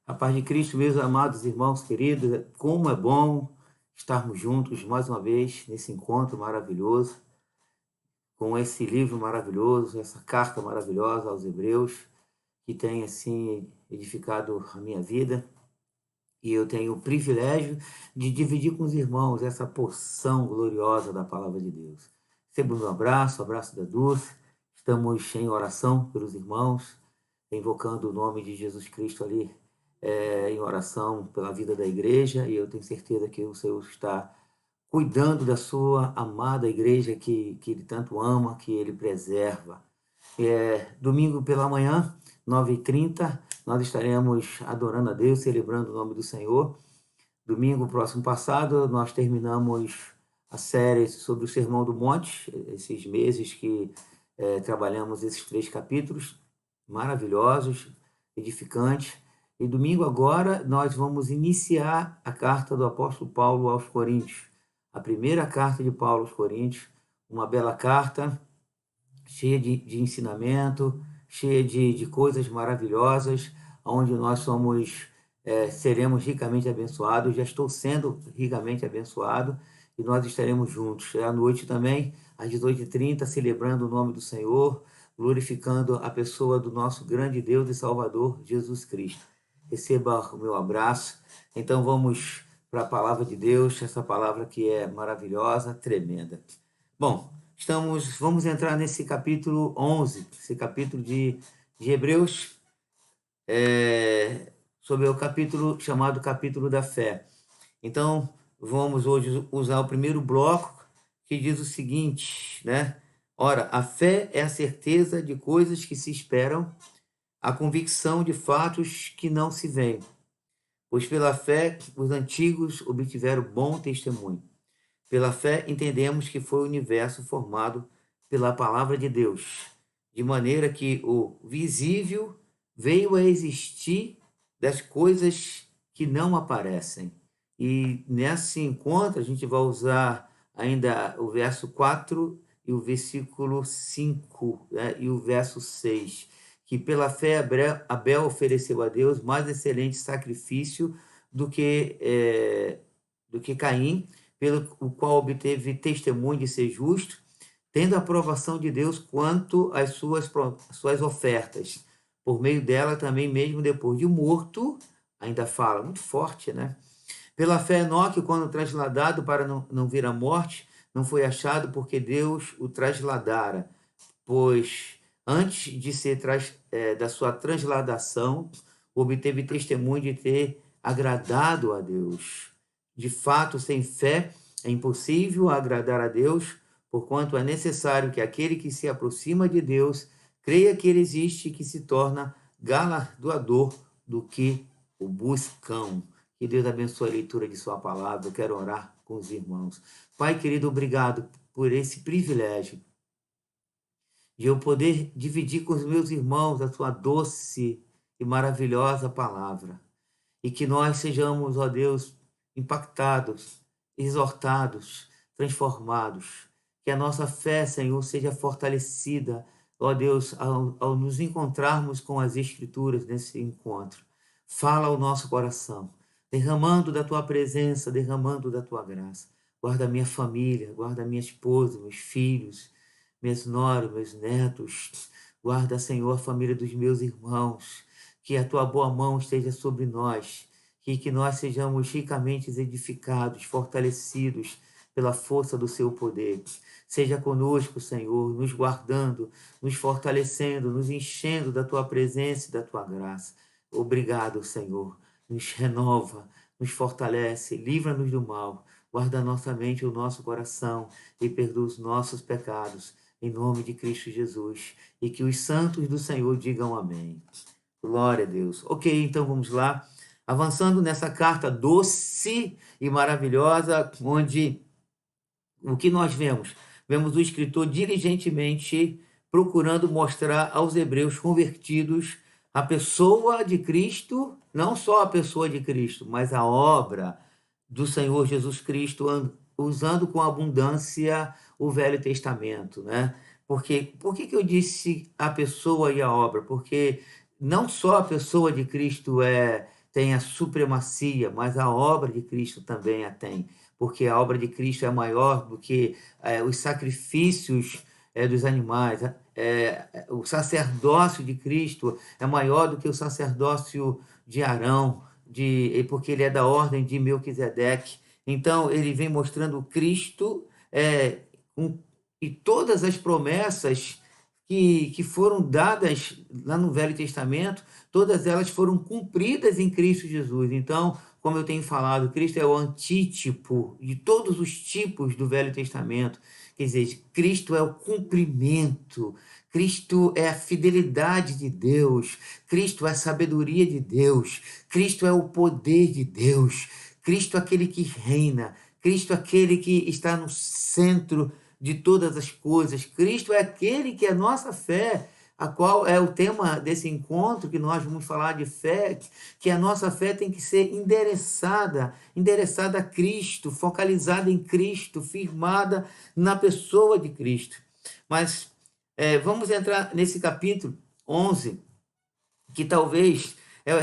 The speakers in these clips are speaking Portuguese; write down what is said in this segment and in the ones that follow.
A paz de Cristo, meus amados irmãos queridos, como é bom estarmos juntos mais uma vez nesse encontro maravilhoso, com esse livro maravilhoso, essa carta maravilhosa aos Hebreus, que tem assim edificado a minha vida. E eu tenho o privilégio de dividir com os irmãos essa porção gloriosa da palavra de Deus. Receba um abraço da Dulce. Estamos em oração pelos irmãos, invocando o nome de Jesus Cristo ali em oração pela vida da igreja, e eu tenho certeza que o Senhor está cuidando da sua amada igreja que Ele tanto ama, que Ele preserva. Domingo pela manhã, 9h30, nós estaremos adorando a Deus, celebrando o nome do Senhor. Domingo próximo passado, nós terminamos a série sobre o Sermão do Monte, esses meses que trabalhamos esses 3 capítulos maravilhosos, edificantes. E domingo agora nós vamos iniciar a carta do apóstolo Paulo aos Coríntios, a primeira carta de Paulo aos Coríntios, uma bela carta, cheia de ensinamento, cheia de coisas maravilhosas, onde nós seremos ricamente abençoados. Já estou sendo ricamente abençoado e nós estaremos juntos. À noite também, às 18h30, celebrando o nome do Senhor, glorificando a pessoa do nosso grande Deus e Salvador, Jesus Cristo. Receba o meu abraço. Então vamos para a palavra de Deus, essa palavra que é maravilhosa, tremenda. Bom, vamos entrar nesse capítulo 11, esse capítulo de Hebreus, sobre o capítulo chamado Capítulo da Fé. Então, vamos hoje usar o primeiro bloco, que diz o seguinte, né? Ora, a fé é a certeza de coisas que se esperam, a convicção de fatos que não se veem. Pois pela fé os antigos obtiveram bom testemunho. Pela fé entendemos que foi o universo formado pela palavra de Deus, de maneira que o visível veio a existir das coisas que não aparecem. E nesse encontro a gente vai usar ainda o verso 4 e o versículo 5, né? E o verso 6, que pela fé Abel ofereceu a Deus mais excelente sacrifício do que Caim, pelo o qual obteve testemunho de ser justo, tendo a aprovação de Deus quanto às suas ofertas. Por meio dela também, mesmo depois de morto, ainda fala, muito forte, né? Pela fé, Enoque, quando trasladado para não vir à morte, não foi achado porque Deus o trasladara, pois antes de ser da sua transladação, obteve testemunho de ter agradado a Deus. De fato, sem fé é impossível agradar a Deus, porquanto é necessário que aquele que se aproxima de Deus creia que ele existe e que se torna galardoador do que o buscam. Que Deus abençoe a leitura de sua palavra. Eu quero orar com os irmãos. Pai querido, obrigado por esse privilégio de eu poder dividir com os meus irmãos a sua doce e maravilhosa palavra. E que nós sejamos, ó Deus, impactados, exortados, transformados. Que a nossa fé, Senhor, seja fortalecida, ó Deus, ao nos encontrarmos com as Escrituras nesse encontro. Fala ao nosso coração, derramando da tua presença, derramando da tua graça. Guarda a minha família, guarda a minha esposa, meus filhos, minhas noras, meus netos. Guarda, Senhor, a família dos meus irmãos. Que a tua boa mão esteja sobre nós, que nós sejamos ricamente edificados, fortalecidos pela força do seu poder. Seja conosco, Senhor, nos guardando, nos fortalecendo, nos enchendo da tua presença e da tua graça. Obrigado, Senhor. Nos renova, nos fortalece, livra-nos do mal, guarda a nossa mente e o nosso coração e perdoa os nossos pecados, em nome de Cristo Jesus. E que os santos do Senhor digam amém. Glória a Deus. Ok, então vamos lá. Avançando nessa carta doce e maravilhosa, onde o que nós vemos? Vemos o escritor diligentemente procurando mostrar aos hebreus convertidos a pessoa de Cristo, não só a pessoa de Cristo, mas a obra do Senhor Jesus Cristo, usando com abundância o Velho Testamento, né? Porque, por que eu disse a pessoa e a obra? Porque não só a pessoa de Cristo tem a supremacia, mas a obra de Cristo também a tem, porque a obra de Cristo é maior do que os sacrifícios dos animais. O sacerdócio de Cristo é maior do que o sacerdócio de Arão, porque ele é da ordem de Melquisedeque. Então, ele vem mostrando Cristo com, e todas as promessas que foram dadas lá no Velho Testamento, todas elas foram cumpridas em Cristo Jesus. Então, como eu tenho falado, Cristo é o antítipo de todos os tipos do Velho Testamento. Quer dizer, Cristo é o cumprimento, Cristo é a fidelidade de Deus, Cristo é a sabedoria de Deus, Cristo é o poder de Deus, Cristo é aquele que reina, Cristo é aquele que está no centro de todas as coisas. Cristo é aquele que é a nossa fé, a qual é o tema desse encontro que nós vamos falar de fé, que a nossa fé tem que ser endereçada a Cristo, focalizada em Cristo, firmada na pessoa de Cristo. Mas vamos entrar nesse capítulo 11, que talvez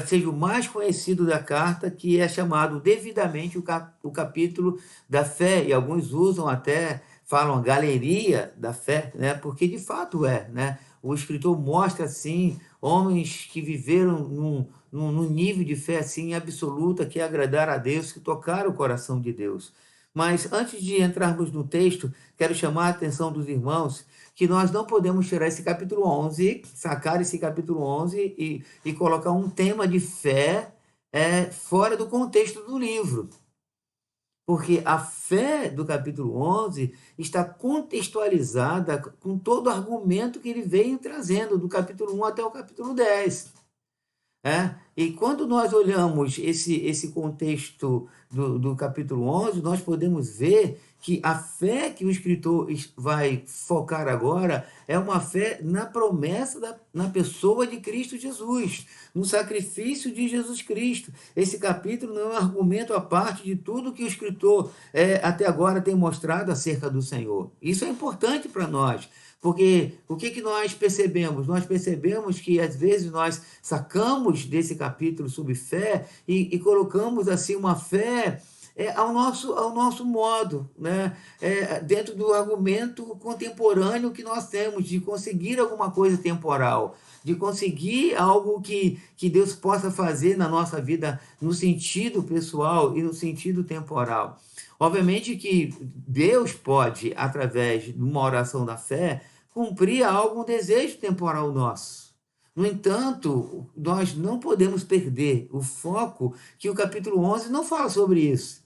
seja o mais conhecido da carta, que é chamado devidamente o capítulo da fé, e alguns usam até, falam galeria da fé, né? Porque de fato né? O escritor mostra, assim, homens que viveram num nível de fé, assim, absoluta, que é agradar a Deus, que tocaram o coração de Deus. Mas antes de entrarmos no texto, quero chamar a atenção dos irmãos que nós não podemos tirar esse capítulo 11, sacar esse capítulo 11 e colocar um tema de fé fora do contexto do livro. Porque a fé do capítulo 11 está contextualizada com todo o argumento que ele veio trazendo, do capítulo 1 até o capítulo 10. E quando nós olhamos esse contexto do capítulo 11, nós podemos ver que a fé que o escritor vai focar agora é uma fé na promessa, na pessoa de Cristo Jesus, no sacrifício de Jesus Cristo. Esse capítulo não é um argumento à parte de tudo que o escritor até agora tem mostrado acerca do Senhor. Isso é importante para nós. Porque o que nós percebemos? Nós percebemos que às vezes nós sacamos desse capítulo sobre fé e colocamos assim uma fé ao nosso modo, né? Dentro do argumento contemporâneo que nós temos de conseguir alguma coisa temporal, de conseguir algo que Deus possa fazer na nossa vida no sentido pessoal e no sentido temporal. Obviamente que Deus pode, através de uma oração da fé, cumprir algo, um desejo temporal nosso. No entanto, nós não podemos perder o foco que o capítulo 11 não fala sobre isso.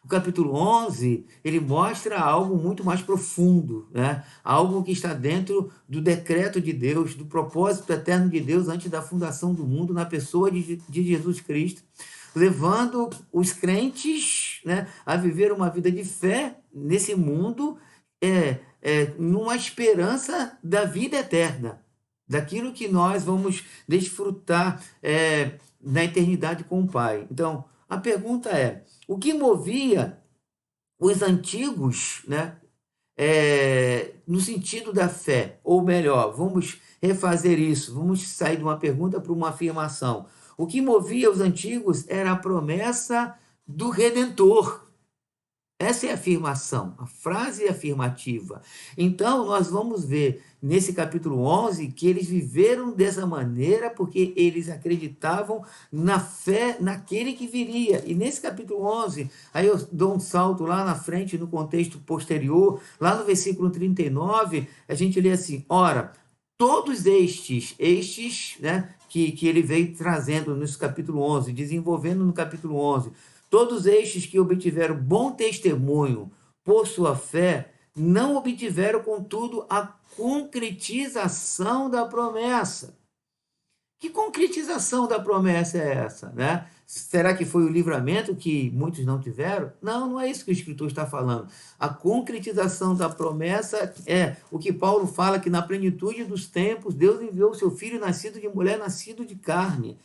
O capítulo 11, ele mostra algo muito mais profundo, né? Algo que está dentro do decreto de Deus, do propósito eterno de Deus antes da fundação do mundo, na pessoa de Jesus Cristo, levando os crentes, né, a viver uma vida de fé nesse mundo, numa esperança da vida eterna, daquilo que nós vamos desfrutar na eternidade com o Pai. Então, a pergunta é: o que movia os antigos, né, no sentido da fé? Ou melhor, vamos refazer isso, vamos sair de uma pergunta para uma afirmação. O que movia os antigos era a promessa do Redentor. Essa é a afirmação, a frase afirmativa. Então, nós vamos ver nesse capítulo 11 que eles viveram dessa maneira porque eles acreditavam na fé naquele que viria. E nesse capítulo 11, aí eu dou um salto lá na frente, no contexto posterior, lá no versículo 39, a gente lê assim: ora, todos estes, né, que ele veio trazendo nesse capítulo 11, desenvolvendo no capítulo 11, todos estes que obtiveram bom testemunho por sua fé, não obtiveram, contudo, a concretização da promessa. Que concretização da promessa é essa, né? Será que foi o livramento que muitos não tiveram? Não, não é isso que o escritor está falando. A concretização da promessa é o que Paulo fala, que na plenitude dos tempos Deus enviou o seu filho nascido de mulher, nascido de carne.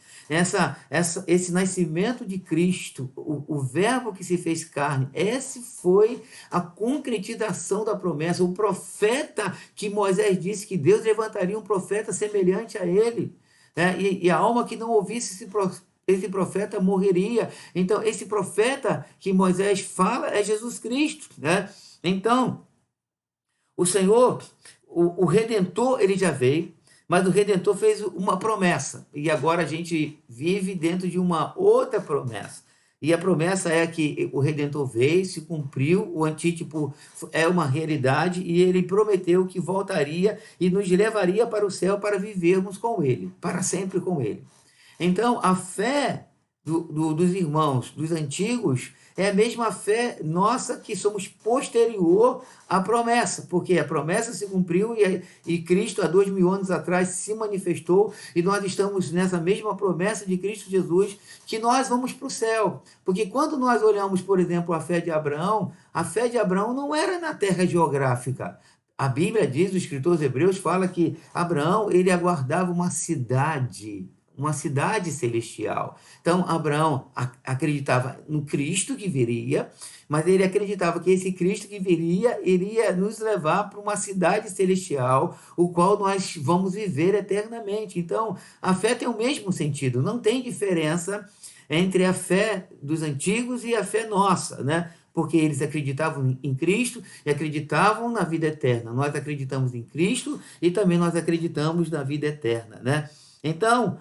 Esse nascimento de Cristo, o verbo que se fez carne, esse foi a concretização da promessa. O profeta que Moisés disse que Deus levantaria um profeta semelhante a ele. E a alma que não ouvisse esse profeta morreria. Então, esse profeta que Moisés fala é Jesus Cristo, né? Então, o Senhor, o Redentor, ele já veio, mas o Redentor fez uma promessa, e agora a gente vive dentro de uma outra promessa. E a promessa é que o Redentor veio, se cumpriu, o antítipo é uma realidade, e ele prometeu que voltaria e nos levaria para o céu para vivermos com ele, para sempre com ele. Então, a fé dos irmãos, dos antigos, é a mesma fé nossa que somos posterior à promessa, porque a promessa se cumpriu e Cristo, há 2000 anos atrás, se manifestou, e nós estamos nessa mesma promessa de Cristo Jesus, que nós vamos para o céu. Porque quando nós olhamos, por exemplo, a fé de Abraão não era na terra geográfica. A Bíblia diz, o escritor dos Hebreus fala que Abraão, ele aguardava uma cidade celestial. Então, Abraão acreditava no Cristo que viria, mas ele acreditava que esse Cristo que viria iria nos levar para uma cidade celestial, o qual nós vamos viver eternamente. Então, a fé tem o mesmo sentido, não tem diferença entre a fé dos antigos e a fé nossa, né? Porque eles acreditavam em Cristo e acreditavam na vida eterna. Nós acreditamos em Cristo e também nós acreditamos na vida eterna, né? Então,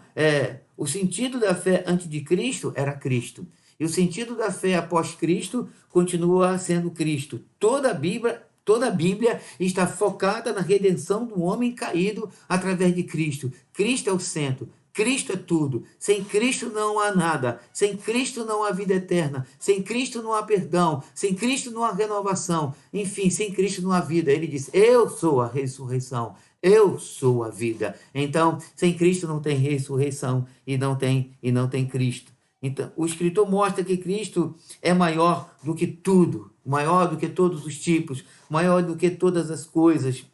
o sentido da fé antes de Cristo era Cristo. E o sentido da fé após Cristo continua sendo Cristo. Toda a Bíblia está focada na redenção do homem caído através de Cristo. Cristo é o centro. Cristo é tudo. Sem Cristo não há nada. Sem Cristo não há vida eterna. Sem Cristo não há perdão. Sem Cristo não há renovação. Enfim, sem Cristo não há vida. Ele diz: eu sou a ressurreição. Eu sou a vida. Então, sem Cristo não tem ressurreição e não tem Cristo. Então, o escritor mostra que Cristo é maior do que tudo, maior do que todos os tipos, maior do que todas as coisas.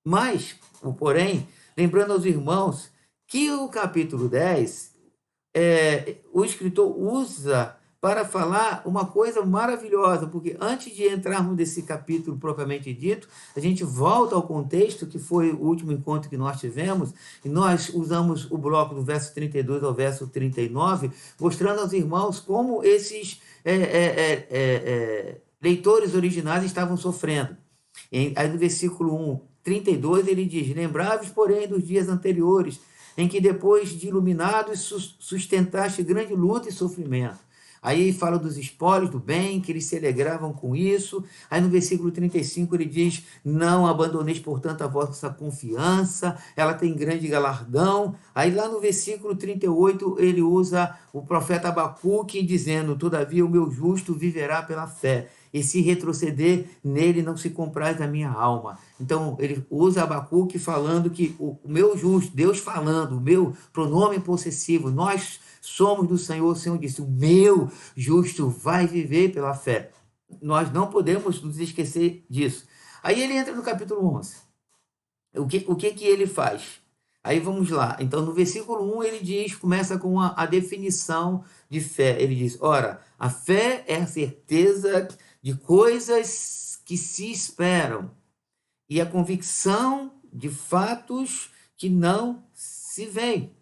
Mas, porém, lembrando aos irmãos que o capítulo 10, o escritor usa para falar uma coisa maravilhosa, porque antes de entrarmos nesse capítulo propriamente dito, a gente volta ao contexto que foi o último encontro que nós tivemos, e nós usamos o bloco do verso 32 ao verso 39, mostrando aos irmãos como esses leitores originais estavam sofrendo. Aí no versículo 32 ele diz: lembrai-vos, porém, dos dias anteriores, em que depois de iluminados sustentaste grande luta e sofrimento. Aí fala dos espólios do bem, que eles se alegravam com isso. Aí no versículo 35 ele diz: não abandoneis, portanto, a vossa confiança, ela tem grande galardão. Aí lá no versículo 38 ele usa o profeta Abacuque dizendo: todavia o meu justo viverá pela fé, e se retroceder, nele não se compraz a minha alma. Então, ele usa Abacuque falando que o meu justo, Deus falando, o meu pronome possessivo, nós somos do Senhor. O Senhor disse: o meu justo vai viver pela fé. Nós não podemos nos esquecer disso. Aí ele entra no capítulo 11. O que ele faz? Aí vamos lá. Então, no versículo 1, ele diz, começa com a definição de fé. Ele diz: ora, a fé é a certeza de coisas que se esperam e a convicção de fatos que não se veem.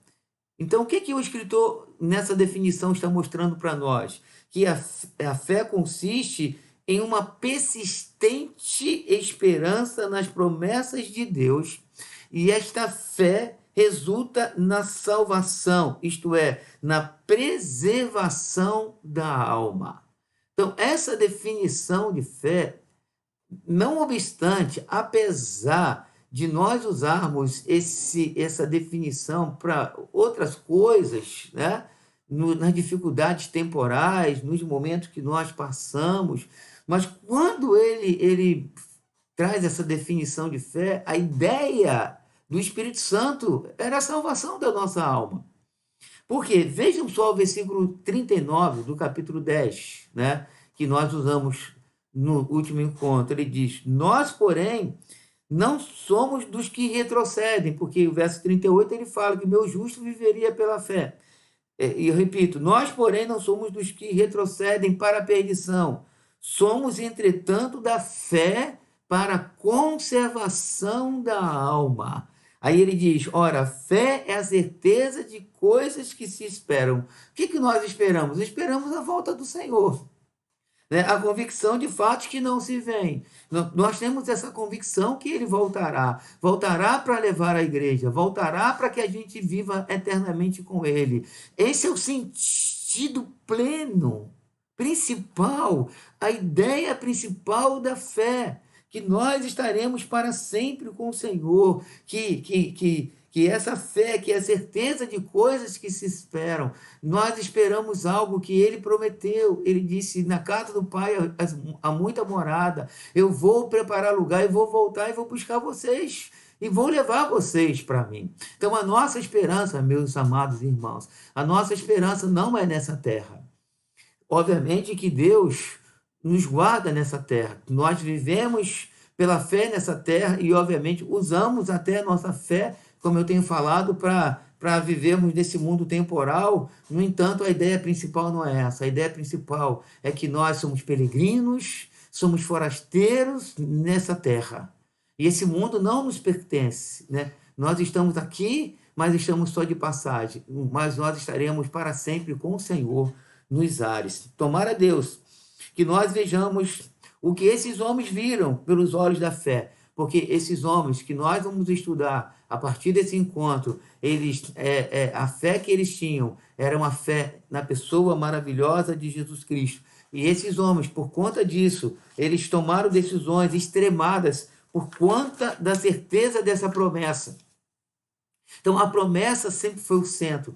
Então, o que o escritor, nessa definição, está mostrando para nós? Que a fé consiste em uma persistente esperança nas promessas de Deus, e esta fé resulta na salvação, isto é, na preservação da alma. Então, essa definição de fé, não obstante, apesar de nós usarmos essa definição para outras coisas, né? Nas dificuldades temporais, nos momentos que nós passamos, mas quando ele traz essa definição de fé, a ideia do Espírito Santo era a salvação da nossa alma. Porque, vejam só o versículo 39 do capítulo 10, né, que nós usamos no último encontro. Ele diz: nós, porém, não somos dos que retrocedem, porque o verso 38 ele fala que o meu justo viveria pela fé. E eu repito: nós, porém, não somos dos que retrocedem para a perdição. Somos, entretanto, da fé para a conservação da alma. Aí ele diz, ora, a fé é a certeza de coisas que se esperam. O que, que nós esperamos? Esperamos a volta do Senhor, né? A convicção de fatos que não se veem. Nós temos essa convicção que ele voltará. Voltará para levar a igreja, voltará para que a gente viva eternamente com ele. Esse é o sentido pleno, principal, a ideia principal da fé, que nós estaremos para sempre com o Senhor, que essa fé, que é a certeza de coisas que se esperam, nós esperamos algo que ele prometeu. Ele disse: na casa do Pai há muita morada. Eu vou preparar lugar e vou voltar e vou buscar vocês. E vou levar vocês para mim. Então, a nossa esperança, meus amados irmãos, a nossa esperança não é nessa terra. Obviamente que Deus nos guarda nessa terra. Nós vivemos pela fé nessa terra e, obviamente, usamos até a nossa fé, como eu tenho falado, para vivermos nesse mundo temporal. No entanto, a ideia principal não é essa. A ideia principal é que nós somos peregrinos, somos forasteiros nessa terra. E esse mundo não nos pertence, né? Nós estamos aqui, mas estamos só de passagem. Mas nós estaremos para sempre com o Senhor nos ares. Tomara a Deus que nós vejamos o que esses homens viram pelos olhos da fé, porque esses homens que nós vamos estudar a partir desse encontro, a fé que eles tinham era uma fé na pessoa maravilhosa de Jesus Cristo. E esses homens, por conta disso, eles tomaram decisões extremadas por conta da certeza dessa promessa. Então, a promessa sempre foi o centro.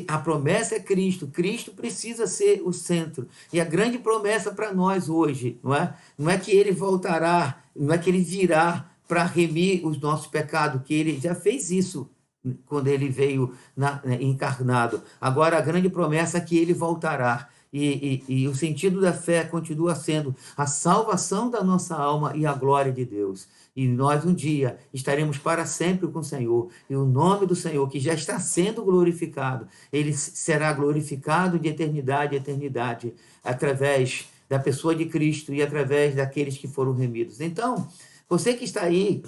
A promessa é Cristo. Cristo precisa ser o centro. E a grande promessa para nós hoje, não é que ele voltará, não é que ele virá para remir os nossos pecados, que ele já fez isso quando ele veio encarnado. Agora, a grande promessa é que ele voltará. E o sentido da fé continua sendo a salvação da nossa alma e a glória de Deus. E nós um dia estaremos para sempre com o Senhor. E o nome do Senhor, que já está sendo glorificado, ele será glorificado de eternidade a eternidade, através da pessoa de Cristo e através daqueles que foram remidos. Então, você que está aí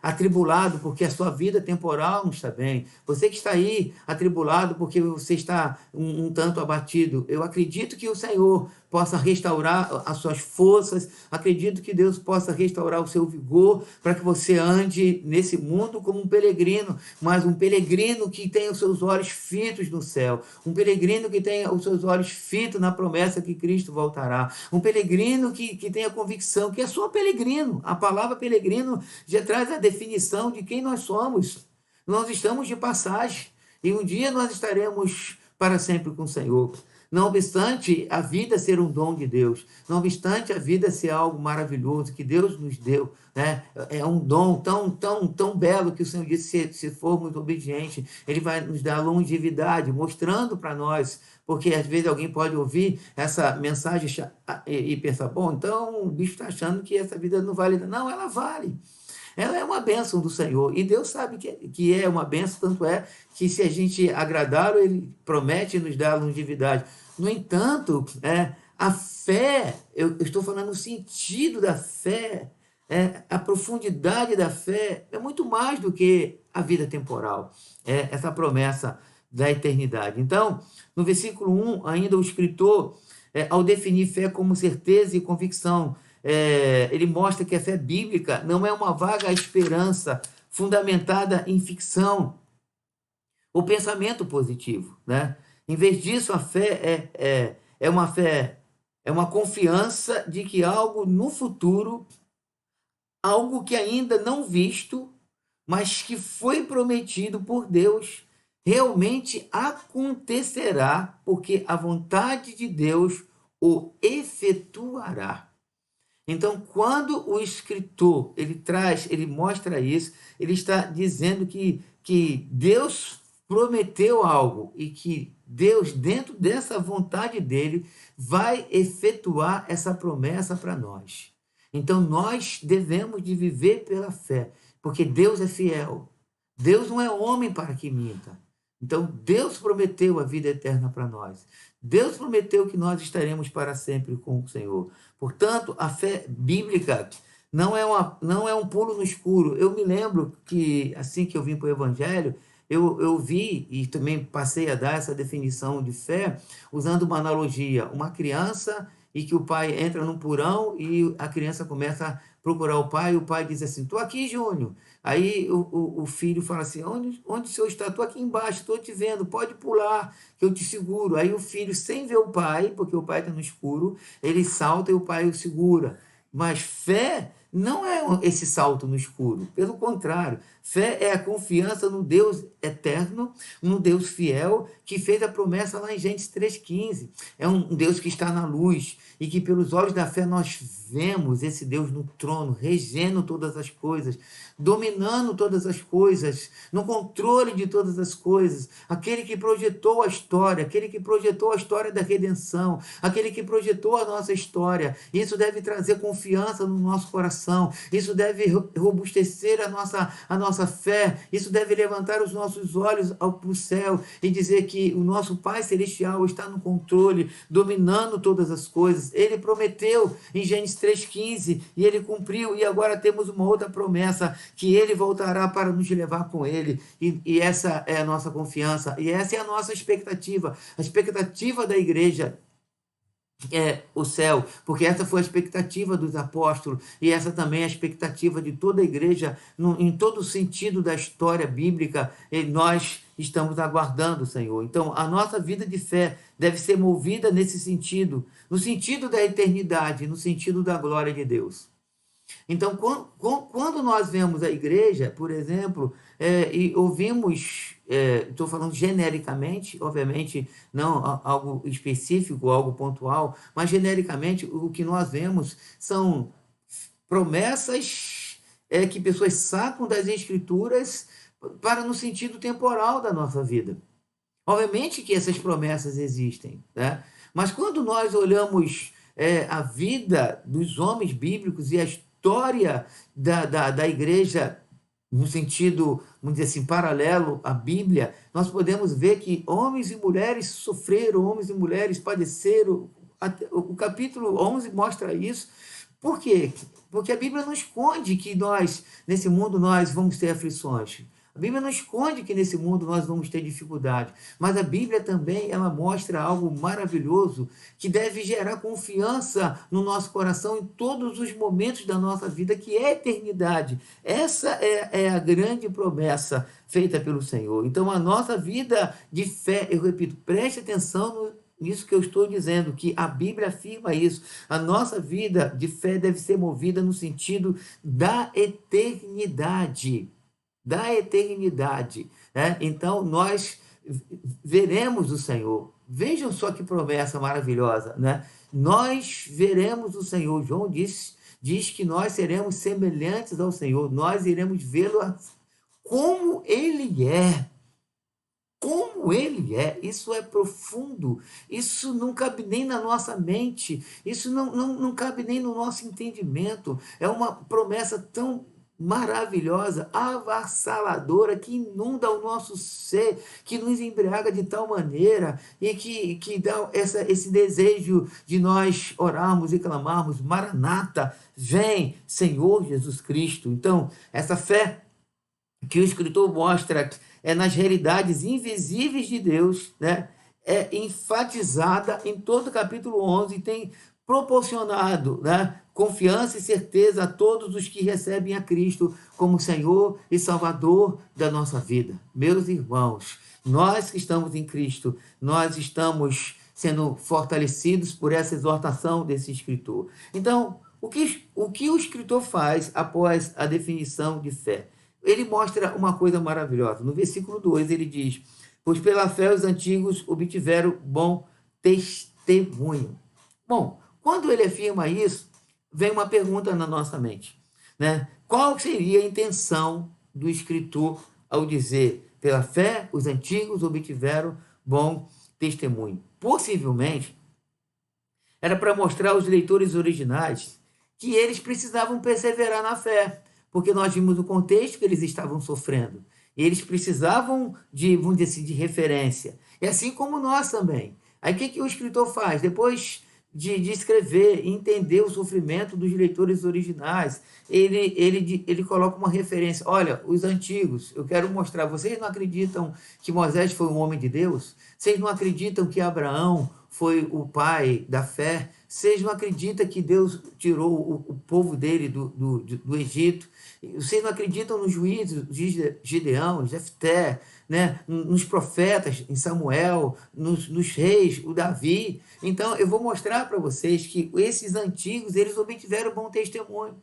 atribulado porque a sua vida temporal não está bem, você que está aí atribulado porque você está um tanto abatido, eu acredito que o Senhor possa restaurar as suas forças, acredito que Deus possa restaurar o seu vigor para que você ande nesse mundo como um peregrino, mas um peregrino que tenha os seus olhos fitos no céu, um peregrino que tenha os seus olhos fitos na promessa que Cristo voltará, um peregrino que tenha convicção que é só peregrino. A palavra peregrino já traz a definição de quem nós somos. Nós estamos de passagem e um dia nós estaremos para sempre com o Senhor. Não obstante a vida ser um dom de Deus, não obstante a vida ser algo maravilhoso que Deus nos deu, né? É um dom tão belo que o Senhor disse: se formos obedientes, Ele vai nos dar longevidade, mostrando para nós, porque às vezes alguém pode ouvir essa mensagem e pensar: bom, então o bicho está achando que essa vida não vale. Não, ela vale. Ela é uma bênção do Senhor. E Deus sabe que é uma bênção, tanto é que se a gente agradá-lo, Ele promete nos dar longevidade. No entanto, a fé, eu estou falando o sentido da fé, a profundidade da fé, é muito mais do que a vida temporal. É essa promessa da eternidade. Então, no versículo 1, ainda o escritor, ao definir fé como certeza e convicção, ele mostra que a fé bíblica não é uma vaga esperança fundamentada em ficção ou pensamento positivo, né? Em vez disso, a fé é uma confiança de que algo no futuro, algo que ainda não visto, mas que foi prometido por Deus, realmente acontecerá, porque a vontade de Deus o efetuará. Então, quando o escritor ele mostra isso, ele está dizendo que Deus prometeu algo e que Deus, dentro dessa vontade dele, vai efetuar essa promessa para nós. Então, nós devemos de viver pela fé, porque Deus é fiel. Deus não é homem para que minta. Então, Deus prometeu a vida eterna para nós. Deus prometeu que nós estaremos para sempre com o Senhor. Portanto, a fé bíblica não é um pulo no escuro. Eu me lembro que, assim que eu vim para o Evangelho, eu vi e também passei a dar essa definição de fé usando uma analogia. Uma criança e que o pai entra num porão e a criança começa a procurar o pai, e o pai diz assim: "Estou aqui, Júnior." Aí o filho fala assim: onde o senhor está? Estou aqui embaixo, estou te vendo, pode pular, que eu te seguro. Aí o filho, sem ver o pai, porque o pai está no escuro, ele salta e o pai o segura. Mas fé não é esse salto no escuro. Pelo contrário, fé é a confiança no Deus eterno, no Deus fiel, que fez a promessa lá em Gênesis 3,15. É um Deus que está na luz e que pelos olhos da fé nós vemos esse Deus no trono, regendo todas as coisas, dominando todas as coisas, no controle de todas as coisas, aquele que projetou a história, aquele que projetou a história da redenção, aquele que projetou a nossa história. Isso deve trazer confiança no nosso coração, isso deve robustecer a nossa fé, isso deve levantar os nossos olhos para o céu e dizer que o nosso Pai Celestial está no controle, dominando todas as coisas. Ele prometeu em Gênesis 3,15 e ele cumpriu, e agora temos uma outra promessa, que ele voltará para nos levar com ele, e essa é a nossa confiança, e essa é a nossa expectativa. A expectativa da igreja é o céu, porque essa foi a expectativa dos apóstolos, e essa também é a expectativa de toda a igreja, em todo o sentido da história bíblica, e nós estamos aguardando o Senhor. Então, a nossa vida de fé deve ser movida nesse sentido, no sentido da eternidade, no sentido da glória de Deus. Então, quando nós vemos a igreja, por exemplo, e ouvimos, estou falando genericamente, obviamente não algo específico, algo pontual, mas genericamente o que nós vemos são promessas que pessoas sacam das Escrituras para no sentido temporal da nossa vida. Obviamente que essas promessas existem, né? Mas quando nós olhamos a vida dos homens bíblicos e a história da igreja, no sentido, vamos dizer assim, paralelo à Bíblia, nós podemos ver que homens e mulheres sofreram, homens e mulheres padeceram. O capítulo 11 mostra isso. Por quê? Porque a Bíblia não esconde que nós, nesse mundo, nós vamos ter aflições. A Bíblia não esconde que nesse mundo nós vamos ter dificuldade, mas a Bíblia também ela mostra algo maravilhoso que deve gerar confiança no nosso coração em todos os momentos da nossa vida, que é a eternidade. Essa é a grande promessa feita pelo Senhor. Então, a nossa vida de fé, eu repito, preste atenção nisso que eu estou dizendo, que a Bíblia afirma isso. A nossa vida de fé deve ser movida no sentido da eternidade. Da eternidade, né? Então nós veremos o Senhor. Vejam só que promessa maravilhosa, né? Nós veremos o Senhor. João diz que nós seremos semelhantes ao Senhor, nós iremos vê-lo como ele é. Como ele é, isso é profundo, isso não cabe nem na nossa mente, isso não cabe nem no nosso entendimento. É uma promessa tão maravilhosa, avassaladora, que inunda o nosso ser, que nos embriaga de tal maneira e que dá esse desejo de nós orarmos e clamarmos: Maranata, vem, Senhor Jesus Cristo. Então, essa fé que o escritor mostra nas realidades invisíveis de Deus, né? É enfatizada em todo o capítulo 11 e tem proporcionado, né, confiança e certeza a todos os que recebem a Cristo como Senhor e Salvador da nossa vida. Meus irmãos, nós que estamos em Cristo, nós estamos sendo fortalecidos por essa exortação desse escritor. Então, o que o escritor faz após a definição de fé? Ele mostra uma coisa maravilhosa. No versículo 2 ele diz: pois pela fé os antigos obtiveram bom testemunho. Bom, quando ele afirma isso, vem uma pergunta na nossa mente, né? Qual seria a intenção do escritor ao dizer: pela fé os antigos obtiveram bom testemunho? Possivelmente era para mostrar aos leitores originais que eles precisavam perseverar na fé, porque nós vimos o contexto que eles estavam sofrendo. E eles precisavam vamos dizer assim, de referência. E assim como nós também. Aí o que o escritor faz? Depois de escrever, entender o sofrimento dos leitores originais. Ele coloca uma referência. Olha, os antigos, eu quero mostrar, vocês não acreditam que Moisés foi um homem de Deus? Vocês não acreditam que Abraão foi o pai da fé? Vocês não acreditam que Deus tirou o povo dele do Egito? Vocês não acreditam nos juízes de Gideão, Jefté, né? Nos profetas, em Samuel, nos reis, o Davi? Então, eu vou mostrar para vocês que esses antigos, eles obtiveram bom testemunho.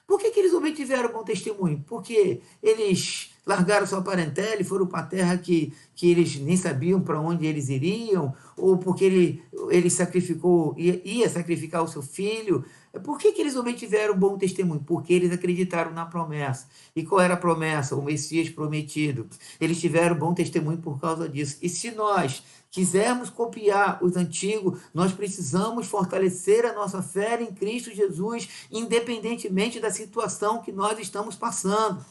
Por que eles obtiveram bom testemunho? Porque eles largaram sua parentela e foram para a terra que eles nem sabiam para onde eles iriam, ou porque ele sacrificou, ia sacrificar o seu filho. Por que eles obtiveram bom testemunho? Porque eles acreditaram na promessa. E qual era a promessa? O Messias prometido. Eles tiveram bom testemunho por causa disso. E se nós quisermos copiar os antigos, nós precisamos fortalecer a nossa fé em Cristo Jesus, independentemente da situação que nós estamos passando.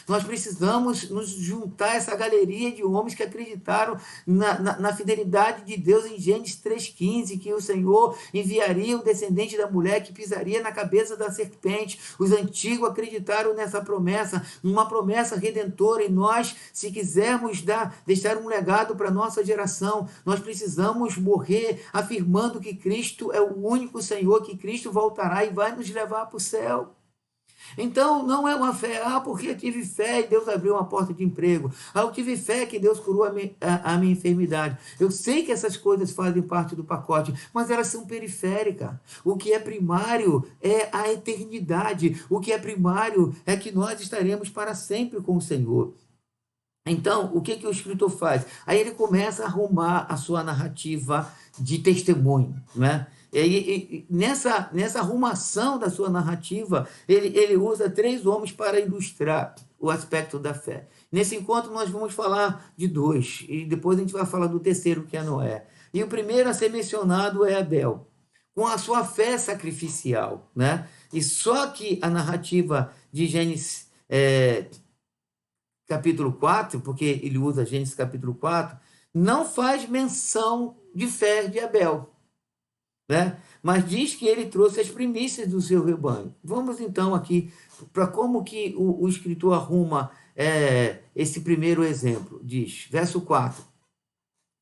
Nós precisamos nos juntar a essa galeria de homens que acreditaram na fidelidade de Deus em Gênesis 3,15, que o Senhor enviaria o descendente da mulher que pisaria na cabeça da serpente. Os antigos acreditaram nessa promessa, numa promessa redentora, e nós, se quisermos deixar um legado para a nossa geração, nós precisamos morrer afirmando que Cristo é o único Senhor, que Cristo voltará e vai nos levar para o céu. Então, não é uma fé, porque eu tive fé e Deus abriu uma porta de emprego. Eu tive fé que Deus curou a minha enfermidade. Eu sei que essas coisas fazem parte do pacote, mas elas são periféricas. O que é primário é a eternidade. O que é primário é que nós estaremos para sempre com o Senhor. Então, o que o escritor faz? Aí ele começa a arrumar a sua narrativa de testemunho, né? E nessa arrumação da sua narrativa, ele usa 3 homens para ilustrar o aspecto da fé. Nesse encontro, nós vamos falar de 2, e depois a gente vai falar do terceiro, que é Noé. E o primeiro a ser mencionado é Abel, com a sua fé sacrificial, né? E só que a narrativa de Gênesis capítulo 4, porque ele usa Gênesis capítulo 4, não faz menção de fé de Abel, né? Mas diz que ele trouxe as primícias do seu rebanho. Vamos então aqui para como que o escritor arruma esse primeiro exemplo. Diz, verso 4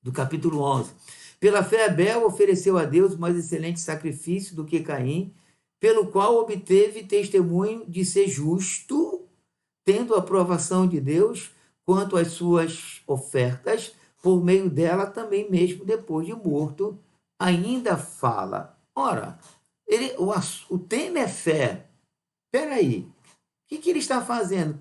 do capítulo 11. Pela fé Abel ofereceu a Deus mais excelente sacrifício do que Caim, pelo qual obteve testemunho de ser justo, tendo a aprovação de Deus quanto às suas ofertas, por meio dela também mesmo depois de morto, ainda fala. Ora, o tema é fé. Espera aí, o que ele está fazendo?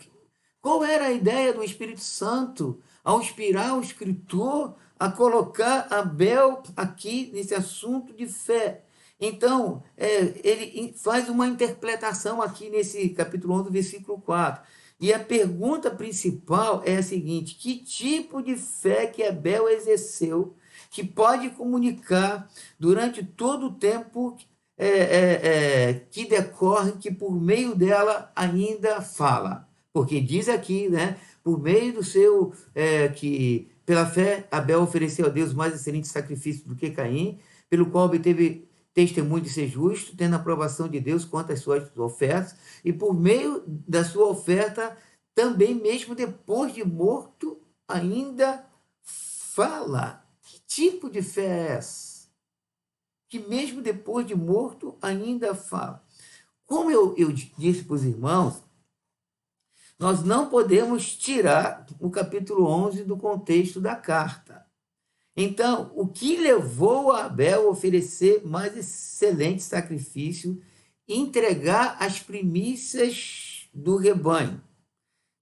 Qual era a ideia do Espírito Santo ao inspirar o escritor a colocar Abel aqui nesse assunto de fé? Então, ele faz uma interpretação aqui nesse capítulo 11, versículo 4. E a pergunta principal é a seguinte: que tipo de fé que Abel exerceu que pode comunicar durante todo o tempo que decorre, que por meio dela ainda fala? Porque diz aqui, né, por meio do seu, que pela fé Abel ofereceu a Deus mais excelente sacrifício do que Caim, pelo qual obteve testemunho de ser justo, tendo a aprovação de Deus quanto às suas ofertas, e por meio da sua oferta, também mesmo depois de morto, ainda fala. Que tipo de fé é essa? Que mesmo depois de morto, ainda fala. Como eu disse para os irmãos, nós não podemos tirar o capítulo 11 do contexto da carta. Então, o que levou a Abel a oferecer mais excelente sacrifício e entregar as primícias do rebanho?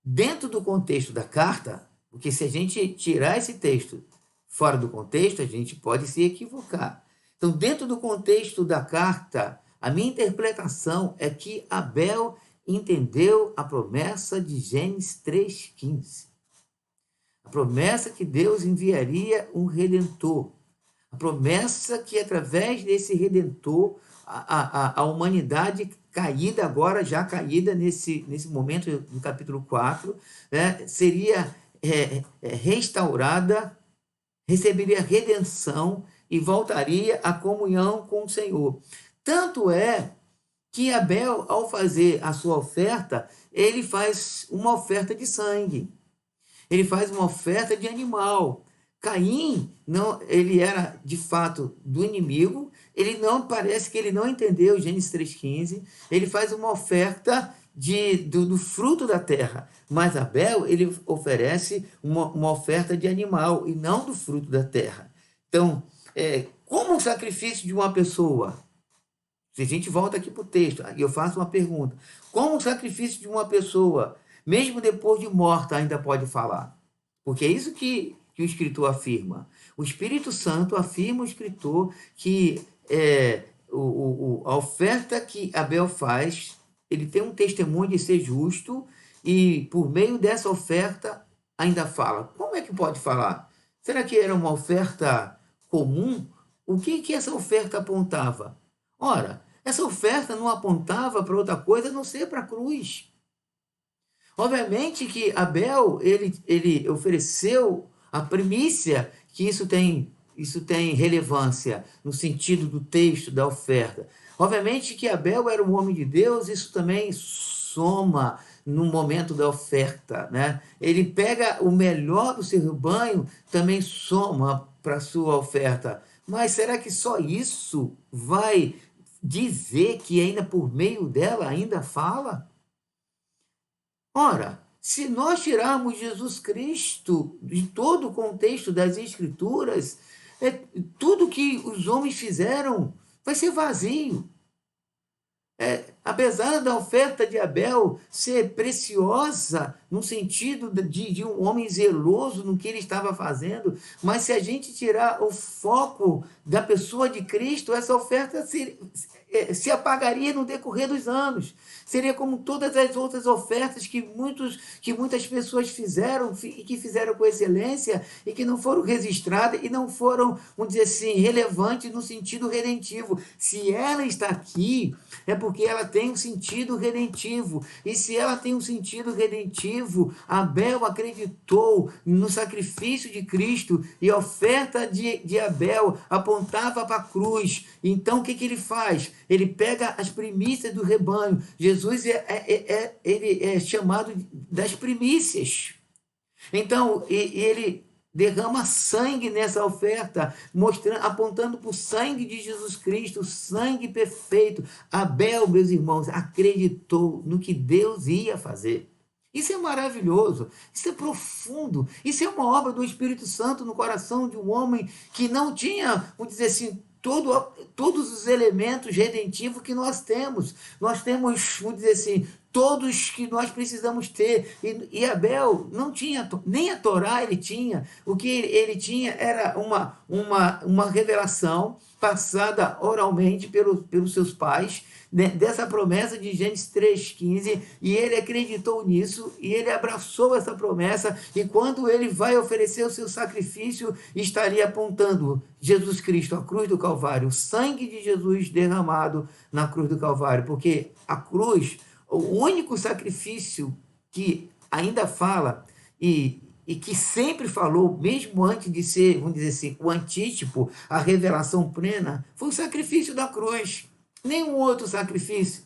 Dentro do contexto da carta, porque se a gente tirar esse texto fora do contexto, a gente pode se equivocar. Então, dentro do contexto da carta, a minha interpretação é que Abel entendeu a promessa de Gênesis 3,15. A promessa que Deus enviaria um Redentor. A promessa que, através desse Redentor, a humanidade caída, agora já caída nesse momento do capítulo 4, né, seria restaurada, receberia redenção e voltaria à comunhão com o Senhor. Tanto é que Abel, ao fazer a sua oferta, ele faz uma oferta de sangue. Ele faz uma oferta de animal. Caim, não, ele era de fato do inimigo, ele não, parece que ele não entendeu Gênesis 3,15, ele faz uma oferta do fruto da terra, mas Abel, ele oferece uma oferta de animal e não do fruto da terra. Então, como o sacrifício de uma pessoa, se a gente volta aqui para o texto, e eu faço uma pergunta, como o sacrifício de uma pessoa, mesmo depois de morta, ainda pode falar? Porque é isso que o escritor afirma. O Espírito Santo afirma o escritor que a oferta que Abel faz, ele tem um testemunho de ser justo e por meio dessa oferta ainda fala. Como é que pode falar? Será que era uma oferta comum? O que essa oferta apontava? Ora, essa oferta não apontava para outra coisa a não ser para a cruz. Obviamente que Abel, ele ofereceu a primícia, que isso tem relevância no sentido do texto da oferta. Obviamente que Abel era um homem de Deus, isso também soma no momento da oferta, né? Ele pega o melhor do seu rebanho, também soma para a sua oferta. Mas será que só isso vai dizer que ainda por meio dela ainda fala? Ora, se nós tirarmos Jesus Cristo de todo o contexto das Escrituras, tudo que os homens fizeram vai ser vazio. Apesar da oferta de Abel ser preciosa, no sentido de um homem zeloso no que ele estava fazendo, mas se a gente tirar o foco da pessoa de Cristo, essa oferta se apagaria no decorrer dos anos. Seria como todas as outras ofertas que muitas pessoas fizeram e que fizeram com excelência e que não foram registradas e não foram, vamos dizer assim, relevantes no sentido redentivo. Se ela está aqui, é porque ela tem um sentido redentivo. E se ela tem um sentido redentivo, Abel acreditou no sacrifício de Cristo e a oferta de Abel apontava para a cruz. Então, o que ele faz? Ele pega as primícias do rebanho. Jesus ele é chamado das primícias. Então, ele derrama sangue nessa oferta, apontando para o sangue de Jesus Cristo, o sangue perfeito. Abel, meus irmãos, acreditou no que Deus ia fazer. Isso é maravilhoso, isso é profundo, isso é uma obra do Espírito Santo no coração de um homem que não tinha, vamos dizer assim, todos os elementos redentivos que nós temos. Nós temos, vamos dizer assim, todos que nós precisamos ter. E Abel não tinha, nem a Torá ele tinha. O que ele tinha era uma revelação passada oralmente pelos seus pais, né, dessa promessa de Gênesis 3,15, e ele acreditou nisso, e ele abraçou essa promessa, e quando ele vai oferecer o seu sacrifício, estaria apontando Jesus Cristo, a cruz do Calvário, o sangue de Jesus derramado na cruz do Calvário, porque a cruz, o único sacrifício que ainda fala e que sempre falou, mesmo antes de ser, vamos dizer assim, o antítipo, a revelação plena, foi o sacrifício da cruz. Nenhum outro sacrifício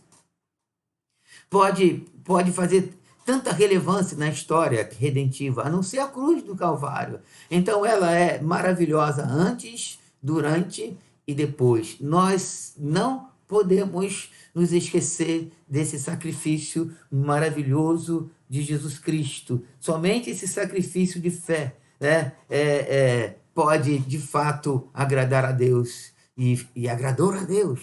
pode fazer tanta relevância na história redentiva, a não ser a cruz do Calvário. Então ela é maravilhosa antes, durante e depois. Nós não podemos nos esquecer desse sacrifício maravilhoso de Jesus Cristo. Somente esse sacrifício de fé, né, pode, de fato, agradar a Deus. E agradou a Deus,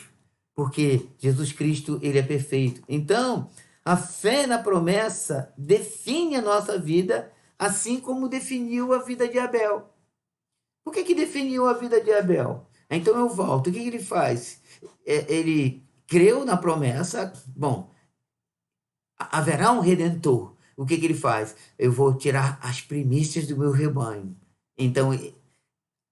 porque Jesus Cristo, ele é perfeito. Então, a fé na promessa define a nossa vida, assim como definiu a vida de Abel. Por que definiu a vida de Abel? Então eu volto. O que ele faz? Ele creu na promessa. Bom, haverá um redentor. O que ele faz? Eu vou tirar as primícias do meu rebanho. Então,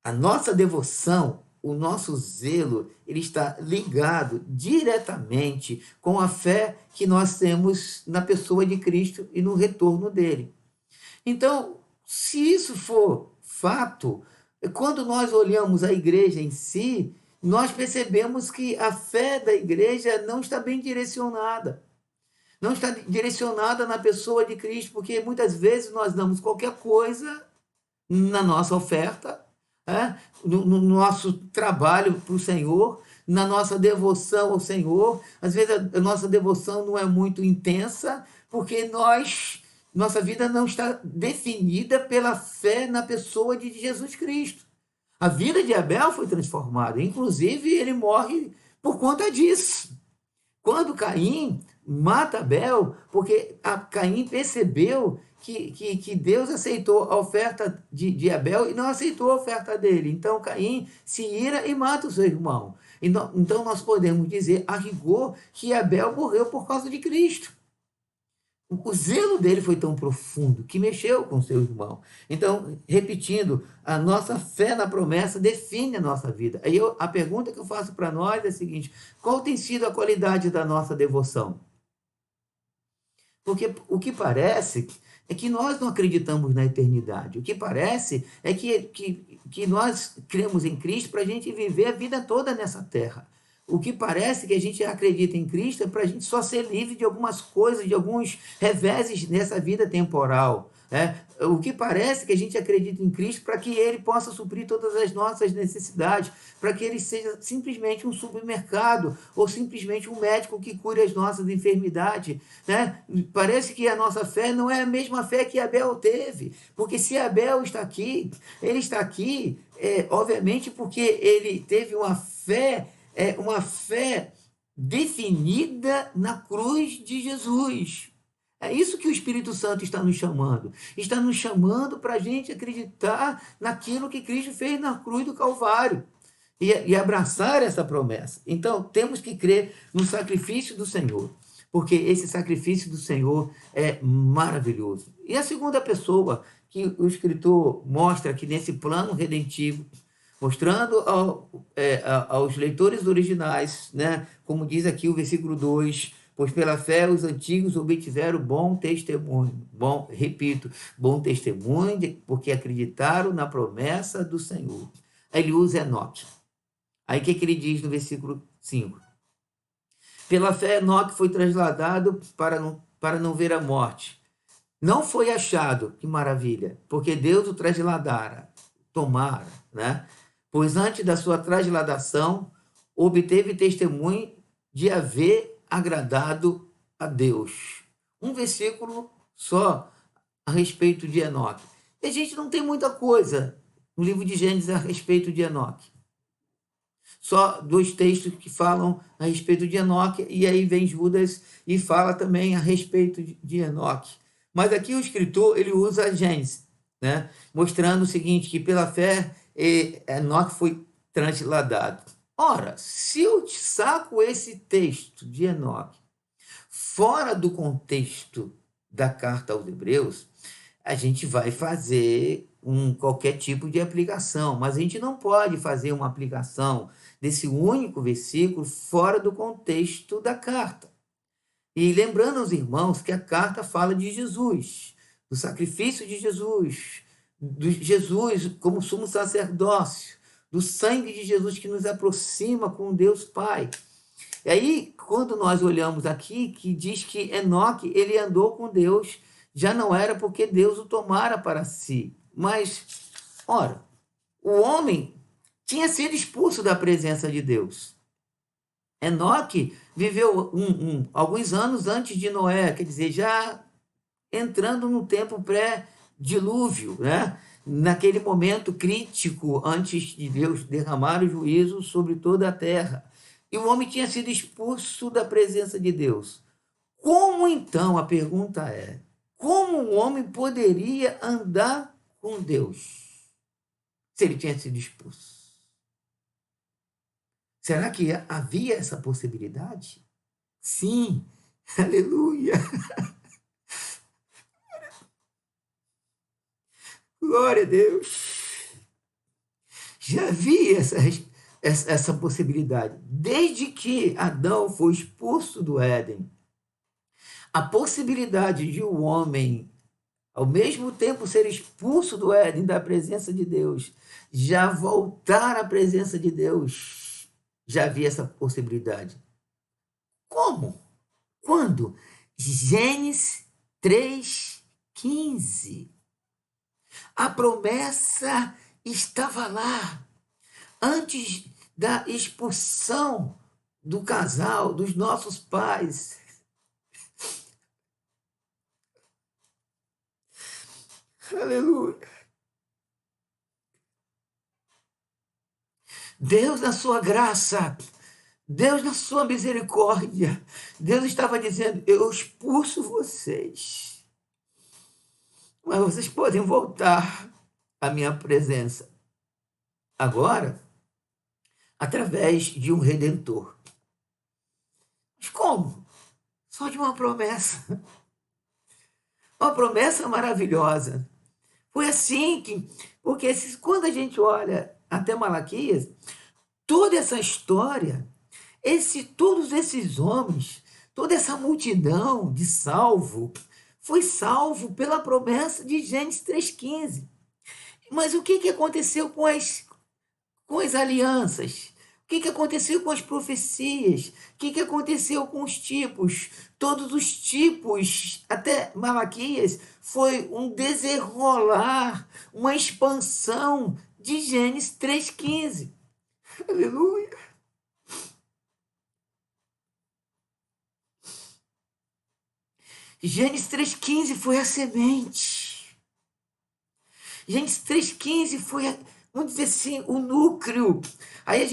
a nossa devoção, o nosso zelo, ele está ligado diretamente com a fé que nós temos na pessoa de Cristo e no retorno dele. Então, se isso for fato, Quando nós olhamos a igreja em si, nós percebemos que a fé da igreja não está bem direcionada. Não está direcionada na pessoa de Cristo, porque muitas vezes nós damos qualquer coisa na nossa oferta, no nosso trabalho para o Senhor, na nossa devoção ao Senhor. Às vezes a nossa devoção não é muito intensa, porque nossa vida não está definida pela fé na pessoa de Jesus Cristo. A vida de Abel foi transformada, inclusive ele morre por conta disso. Quando Caim mata Abel, porque Caim percebeu que Deus aceitou a oferta de Abel e não aceitou a oferta dele. Então Caim se ira e mata o seu irmão. Então nós podemos dizer, a rigor, que Abel morreu por causa de Cristo. O zelo dele foi tão profundo que mexeu com seu irmão. Então, repetindo, a nossa fé na promessa define a nossa vida. Aí a pergunta que eu faço para nós é a seguinte: qual tem sido a qualidade da nossa devoção? Porque o que parece é que nós não acreditamos na eternidade. O que parece é que nós cremos em Cristo para a gente viver a vida toda nessa terra. O que parece que a gente acredita em Cristo é para a gente só ser livre de algumas coisas, de alguns reveses nessa vida temporal. O que parece que a gente acredita em Cristo para que Ele possa suprir todas as nossas necessidades, para que Ele seja simplesmente um supermercado ou simplesmente um médico que cure as nossas enfermidades. Parece que a nossa fé não é a mesma fé que Abel teve, porque se Abel está aqui, ele está aqui, obviamente, porque ele teve uma fé definida na cruz de Jesus. É isso que o Espírito Santo está nos chamando. Está nos chamando para a gente acreditar naquilo que Cristo fez na cruz do Calvário e abraçar essa promessa. Então, temos que crer no sacrifício do Senhor, porque esse sacrifício do Senhor é maravilhoso. E a segunda pessoa que o escritor mostra aqui nesse plano redentivo, mostrando aos leitores originais, como diz aqui o versículo 2, pois pela fé os antigos obtiveram bom testemunho. Repito, bom testemunho, porque acreditaram na promessa do Senhor. Aí ele usa Enoque. Aí o que ele diz no versículo 5? Pela fé Enoque foi trasladado para não ver a morte. Não foi achado, que maravilha, porque Deus o trasladara, tomara, Pois antes da sua trasladação, obteve testemunho de haver agradado a Deus. Um versículo só a respeito de Enoque. E a gente não tem muita coisa no livro de Gênesis a respeito de Enoque. Só 2 textos que falam a respeito de Enoque, e aí vem Judas e fala também a respeito de Enoque. Mas aqui o escritor ele usa Gênesis, mostrando o seguinte, que pela fé Enoque foi transladado. Ora, se eu saco esse texto de Enoque fora do contexto da carta aos Hebreus, a gente vai fazer qualquer tipo de aplicação, mas a gente não pode fazer uma aplicação desse único versículo fora do contexto da carta. E lembrando aos irmãos que a carta fala de Jesus, do sacrifício de Jesus, de Jesus como sumo sacerdócio, do sangue de Jesus que nos aproxima com Deus Pai. E aí, quando nós olhamos aqui, que diz que Enoque, ele andou com Deus, já não era porque Deus o tomara para si. Mas, ora, o homem tinha sido expulso da presença de Deus. Enoque viveu alguns anos antes de Noé, quer dizer, já entrando no tempo pré-dilúvio, naquele momento crítico antes de Deus derramar o juízo sobre toda a terra. E o homem tinha sido expulso da presença de Deus. Como então, a pergunta é, como um homem poderia andar com Deus se ele tinha sido expulso? Será que havia essa possibilidade? Sim, aleluia. Glória a Deus. Já havia essa possibilidade. Desde que Adão foi expulso do Éden, a possibilidade de o homem ao mesmo tempo ser expulso do Éden, da presença de Deus, já voltar à presença de Deus, já havia essa possibilidade. Como? Quando? Gênesis 3:15. A promessa estava lá. Antes da expulsão do casal, dos nossos pais. Aleluia. Deus, na sua graça, Deus, na sua misericórdia, Deus estava dizendo: eu expulso vocês, mas vocês podem voltar à minha presença. Agora, através de um redentor. Mas como? Só de uma promessa. Uma promessa maravilhosa. Foi assim que, porque quando a gente olha até Malaquias, toda essa história, todos esses homens, toda essa multidão de salvo, foi salvo pela promessa de Gênesis 3:15. Mas o que aconteceu com as alianças? O que aconteceu com as profecias? O que aconteceu com os tipos? Todos os tipos, até Malaquias, foi um desenrolar, uma expansão de Gênesis 3:15. Aleluia! Gênesis 3:15 foi a semente. Gênesis 3:15 foi, vamos dizer assim, o núcleo. Aí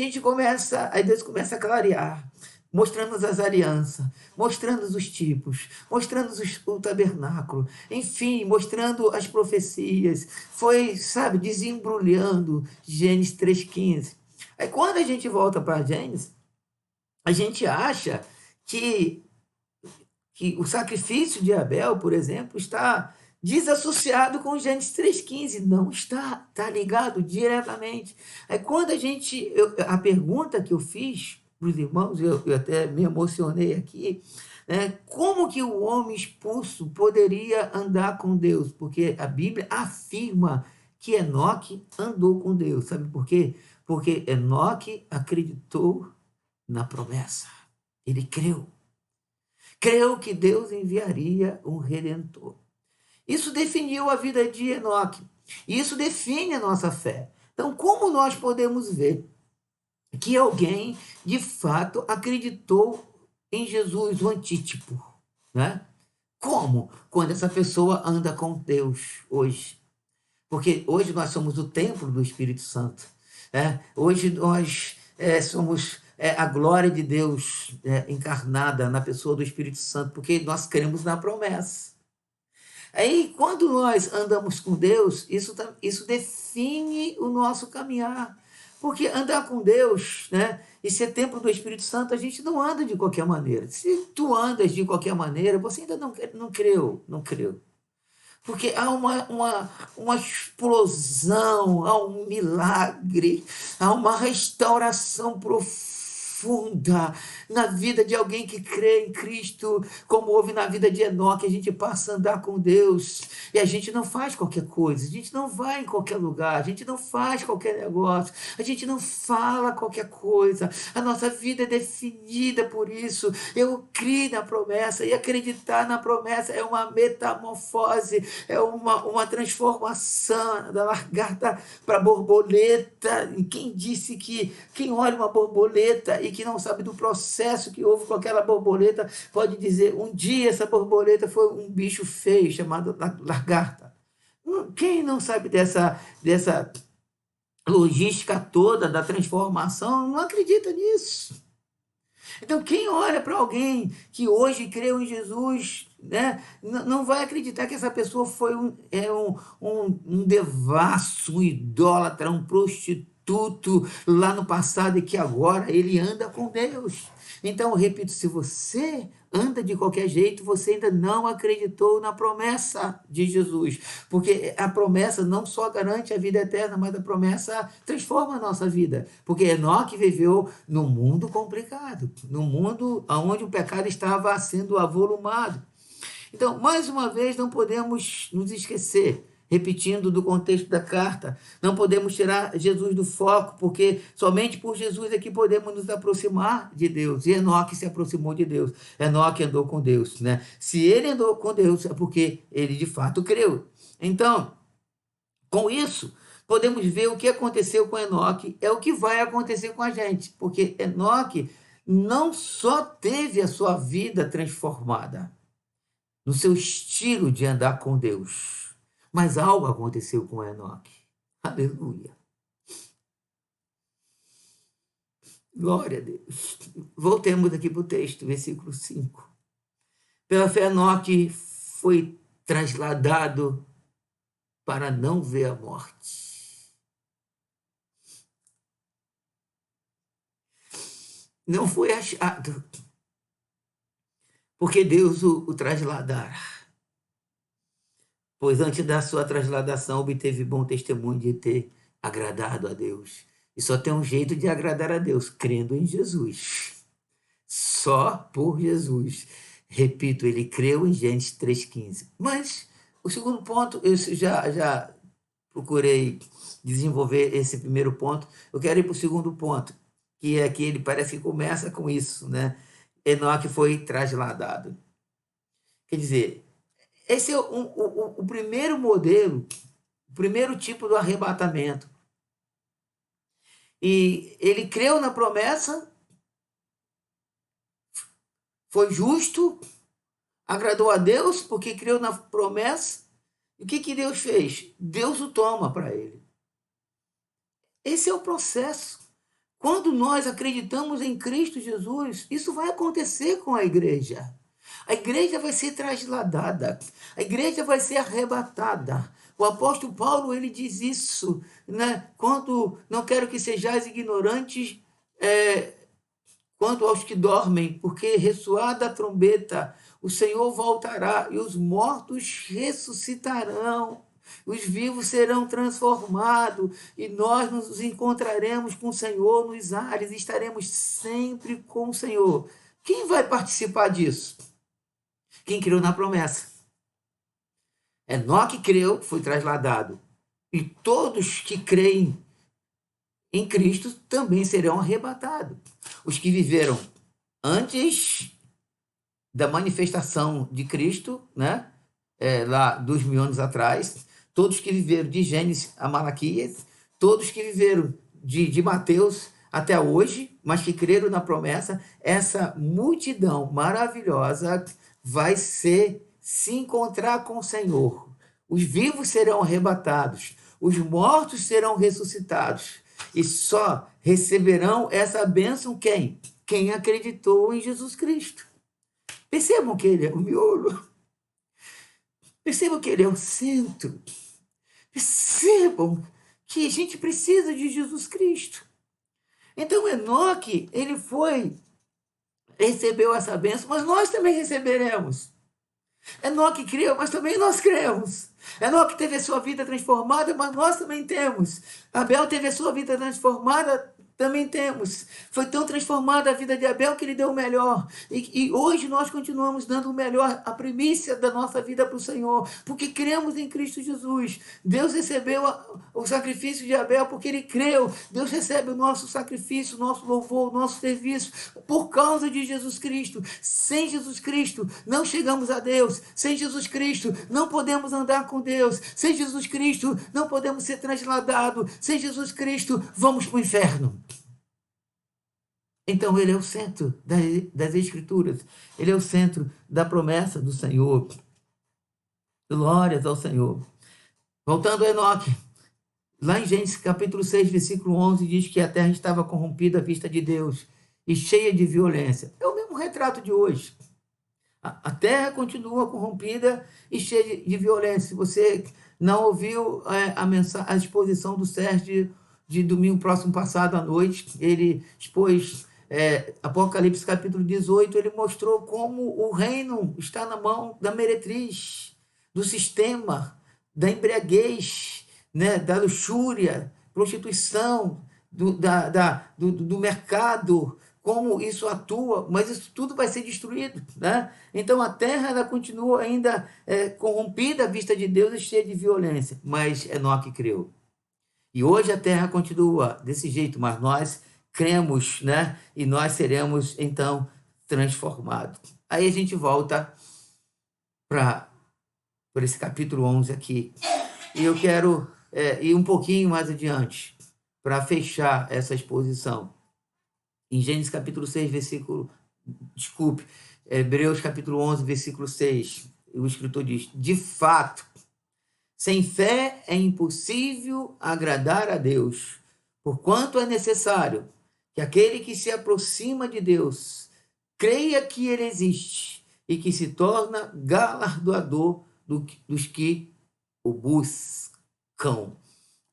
Deus começa a clarear, mostrando as alianças, mostrando os tipos, mostrando o tabernáculo, enfim, mostrando as profecias. Foi, sabe, desembrulhando Gênesis 3:15. Aí quando a gente volta para Gênesis, a gente acha que o sacrifício de Abel, por exemplo, está desassociado com Gênesis 3:15. Não está, está ligado diretamente. Aí quando a pergunta que eu fiz para os irmãos, eu até me emocionei aqui, né? Como que o homem expulso poderia andar com Deus? Porque a Bíblia afirma que Enoque andou com Deus. Sabe por quê? Porque Enoque acreditou na promessa. Ele creu. Creu que Deus enviaria um redentor. Isso definiu a vida de Enoque. Isso define a nossa fé. Então, como nós podemos ver que alguém, de fato, acreditou em Jesus, o antítipo, né? Como? Quando essa pessoa anda com Deus hoje. Porque hoje nós somos o templo do Espírito Santo. Né? Hoje nós somos a glória de Deus encarnada na pessoa do Espírito Santo, porque nós cremos na promessa. Aí, quando nós andamos com Deus, isso define o nosso caminhar. Porque andar com Deus, né, e ser templo do Espírito Santo, a gente não anda de qualquer maneira. Se tu andas de qualquer maneira, você ainda não creu, não creu. Porque há uma explosão, há um milagre, há uma restauração profunda na vida de alguém que crê em Cristo, como houve na vida de Enoque. A gente passa a andar com Deus e a gente não faz qualquer coisa, a gente não vai em qualquer lugar, a gente não faz qualquer negócio, a gente não fala qualquer coisa. A nossa vida é definida por isso. Eu criei na promessa, e acreditar na promessa é uma metamorfose, é uma transformação da lagarta para borboleta. E quem disse que quem olha uma borboleta e que não sabe do processo que houve com aquela borboleta pode dizer: um dia essa borboleta foi um bicho feio chamado lagarta? Quem não sabe dessa logística toda da transformação não acredita nisso. Então, quem olha para alguém que hoje creu em Jesus, né, não vai acreditar que essa pessoa foi um devasso, um idólatra, um prostituto lá no passado e que agora ele anda com Deus. Então, eu repito, se você anda de qualquer jeito, você ainda não acreditou na promessa de Jesus. Porque a promessa não só garante a vida eterna, mas a promessa transforma a nossa vida. Porque Enoque viveu num mundo complicado, num mundo onde o pecado estava sendo avolumado. Então, mais uma vez, não podemos nos esquecer, repetindo do contexto da carta, não podemos tirar Jesus do foco, porque somente por Jesus é que podemos nos aproximar de Deus. E Enoque se aproximou de Deus. Enoque andou com Deus, né? Se ele andou com Deus, é porque ele de fato creu. Então, com isso, podemos ver o que aconteceu com Enoque, é o que vai acontecer com a gente, porque Enoque não só teve a sua vida transformada no seu estilo de andar com Deus, mas algo aconteceu com Enoque. Aleluia. Glória a Deus. Voltemos aqui para o texto, versículo 5. Pela fé, Enoque foi trasladado para não ver a morte. Não foi achado, porque Deus o trasladara. Pois antes da sua trasladação obteve bom testemunho de ter agradado a Deus. E só tem um jeito de agradar a Deus, crendo em Jesus. Só por Jesus. Repito, ele creu em Gênesis 3,15. Mas o segundo ponto, eu já procurei desenvolver esse primeiro ponto. Eu quero ir para o segundo ponto, que é que ele parece que começa com isso, né? Enoque foi trasladado. Quer dizer, esse é o primeiro modelo, o primeiro tipo do arrebatamento. E ele creu na promessa, foi justo, agradou a Deus porque creu na promessa. E o que Deus fez? Deus o toma para ele. Esse é o processo. Quando nós acreditamos em Cristo Jesus, isso vai acontecer com a igreja. A igreja vai ser trasladada, a igreja vai ser arrebatada. O apóstolo Paulo, ele diz isso, né? Quando não quero que sejais ignorantes quanto aos que dormem, porque ressoada a trombeta, o Senhor voltará e os mortos ressuscitarão. Os vivos serão transformados e nós nos encontraremos com o Senhor nos ares e estaremos sempre com o Senhor. Quem vai participar disso? Quem creu na promessa. Enoque creu, foi trasladado. E todos que creem em Cristo também serão arrebatados. Os que viveram antes da manifestação de Cristo, né? Lá 2000 anos atrás, todos que viveram de Gênesis a Malaquias, todos que viveram de Mateus até hoje, mas que creram na promessa, essa multidão maravilhosa vai se encontrar com o Senhor. Os vivos serão arrebatados, os mortos serão ressuscitados, e só receberão essa bênção quem? Quem acreditou em Jesus Cristo. Percebam que ele é o miolo. Percebam que ele é o centro. Percebam que a gente precisa de Jesus Cristo. Então, Enoque, ele recebeu essa bênção, mas nós também receberemos. Enoque creu, mas também nós cremos. Enoque teve a sua vida transformada, mas nós também temos. Abel teve a sua vida transformada, também temos. Foi tão transformada a vida de Abel que ele deu o melhor. E hoje nós continuamos dando o melhor, a primícia da nossa vida para o Senhor, porque cremos em Cristo Jesus. Deus recebeu o sacrifício de Abel porque ele creu. Deus recebe o nosso sacrifício, o nosso louvor, o nosso serviço, por causa de Jesus Cristo. Sem Jesus Cristo, não chegamos a Deus. Sem Jesus Cristo, não podemos andar com Deus. Sem Jesus Cristo, não podemos ser transladados. Sem Jesus Cristo, vamos para o inferno. Então, ele é o centro das Escrituras. Ele é o centro da promessa do Senhor. Glórias ao Senhor. Voltando a Enoque. Lá em Gênesis capítulo 6, versículo 11, diz que a terra estava corrompida à vista de Deus e cheia de violência. É o mesmo retrato de hoje. A terra continua corrompida e cheia de violência. Se você não ouviu a exposição do Sérgio de domingo próximo passado à noite, ele expôs Apocalipse capítulo 18, ele mostrou como o reino está na mão da meretriz, do sistema, da embriaguez, né, da luxúria, prostituição, do mercado, como isso atua, mas isso tudo vai ser destruído, né? Então a terra ela continua ainda corrompida à vista de Deus e cheia de violência, mas Enoque creu. E hoje a terra continua desse jeito, mas nós cremos, né? E nós seremos então transformados. Aí a gente volta para esse capítulo 11 aqui. E eu quero ir um pouquinho mais adiante para fechar essa exposição. Em Gênesis capítulo 6, Hebreus capítulo 11, versículo 6, o escritor diz: de fato, sem fé é impossível agradar a Deus, porquanto é necessário que aquele que se aproxima de Deus creia que ele existe e que se torna galardoador dos que o buscam.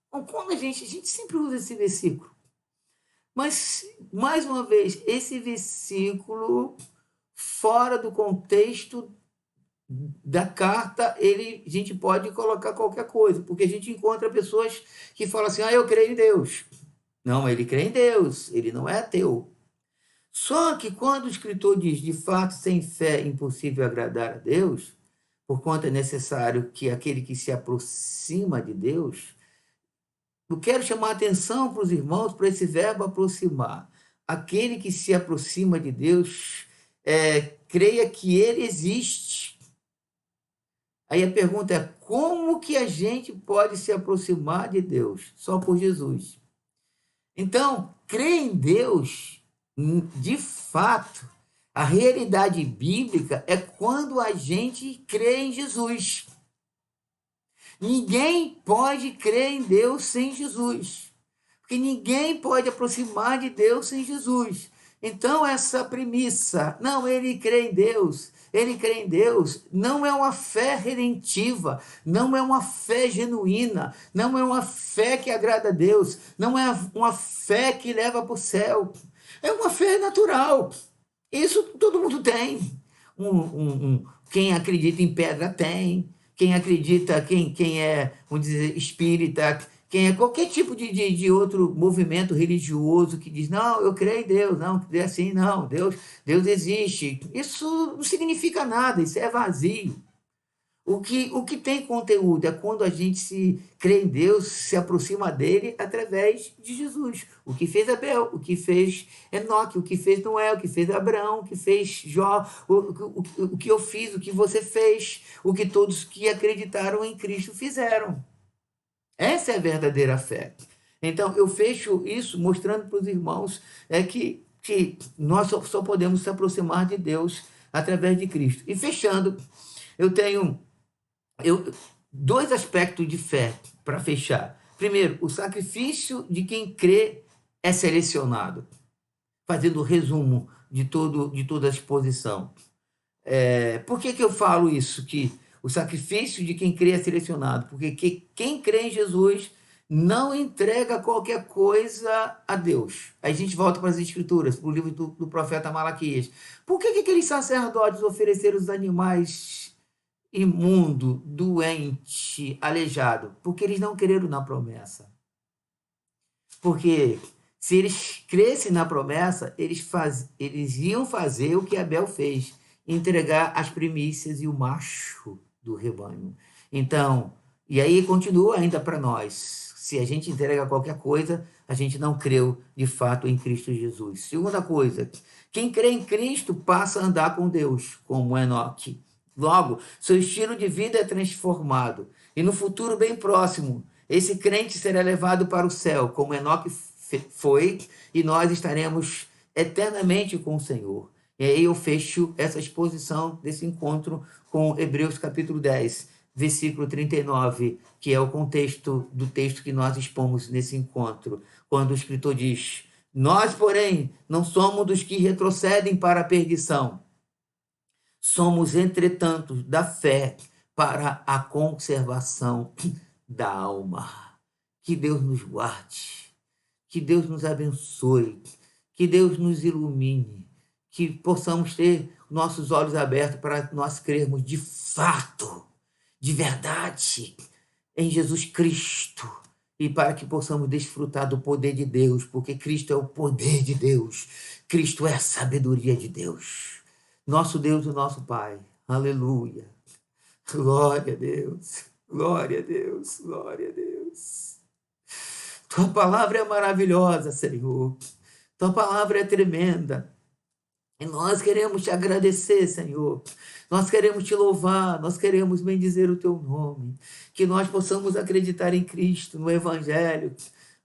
Então, quando a gente sempre usa esse versículo, mas, mais uma vez, esse versículo, fora do contexto da carta, a gente pode colocar qualquer coisa, porque a gente encontra pessoas que falam assim: eu creio em Deus. Não, ele crê em Deus, ele não é ateu. Só que quando o escritor diz, de fato, sem fé é impossível agradar a Deus, porquanto é necessário que aquele que se aproxima de Deus, eu quero chamar a atenção para os irmãos para esse verbo aproximar. Aquele que se aproxima de Deus, creia que ele existe. Aí a pergunta é: como que a gente pode se aproximar de Deus? Só por Jesus. Então, crer em Deus, de fato, a realidade bíblica é quando a gente crê em Jesus. Ninguém pode crer em Deus sem Jesus, porque ninguém pode aproximar de Deus sem Jesus. Então, essa premissa, não, ele crê em Deus, não é uma fé redentiva, não é uma fé genuína, não é uma fé que agrada a Deus, não é uma fé que leva para o céu, é uma fé natural. Isso todo mundo tem. Quem acredita em pedra tem, quem acredita, quem é, vamos dizer, espírita, quem é qualquer tipo de outro movimento religioso que diz: não, eu creio em Deus, não, é assim, não, Deus existe. Isso não significa nada, isso é vazio. O que tem conteúdo é quando a gente se crê em Deus, se aproxima dele através de Jesus. O que fez Abel, o que fez Enoque, o que fez Noé, o que fez Abraão, o que fez Jó, o que eu fiz, o que você fez, o que todos que acreditaram em Cristo fizeram. Essa é a verdadeira fé. Então, eu fecho isso mostrando para os irmãos que nós só podemos se aproximar de Deus através de Cristo. E fechando, eu tenho dois aspectos de fé para fechar. Primeiro, o sacrifício de quem crê é selecionado. Fazendo o resumo de toda a exposição. Por que eu falo isso? Que o sacrifício de quem crê é selecionado. Porque quem crê em Jesus não entrega qualquer coisa a Deus. Aí a gente volta para as Escrituras, para o livro do profeta Malaquias. Por que aqueles sacerdotes ofereceram os animais imundo, doente, aleijado? Porque eles não creram na promessa. Porque se eles crescem na promessa, eles iam fazer o que Abel fez, entregar as primícias e o macho do rebanho. Então, e aí continua ainda para nós. Se a gente entrega qualquer coisa, a gente não creu de fato em Cristo Jesus. Segunda coisa, quem crê em Cristo passa a andar com Deus, como Enoque. Logo, seu estilo de vida é transformado. E no futuro bem próximo, esse crente será levado para o céu, como Enoque foi, e nós estaremos eternamente com o Senhor. E aí eu fecho essa exposição desse encontro com Hebreus capítulo 10, versículo 39, que é o contexto do texto que nós expomos nesse encontro, quando o escritor diz: nós, porém, não somos dos que retrocedem para a perdição. Somos, entretanto, da fé para a conservação da alma. Que Deus nos guarde, que Deus nos abençoe, que Deus nos ilumine, que possamos ter nossos olhos abertos para nós crermos de fato, de verdade, em Jesus Cristo e para que possamos desfrutar do poder de Deus, porque Cristo é o poder de Deus, Cristo é a sabedoria de Deus, nosso Deus e nosso Pai. Aleluia. Glória a Deus, glória a Deus, glória a Deus. Tua palavra é maravilhosa, Senhor. Tua palavra é tremenda. E nós queremos te agradecer, Senhor. Nós queremos te louvar, nós queremos bendizer o teu nome. Que nós possamos acreditar em Cristo, no Evangelho,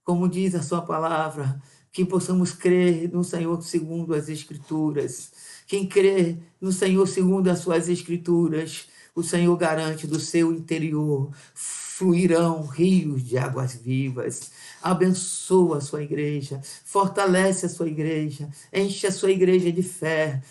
como diz a sua palavra. Que possamos crer no Senhor segundo as Escrituras. Quem crê no Senhor segundo as suas Escrituras, o Senhor garante do seu interior fluirão rios de águas vivas. Abençoa a sua igreja, fortalece a sua igreja, enche a sua igreja de fé,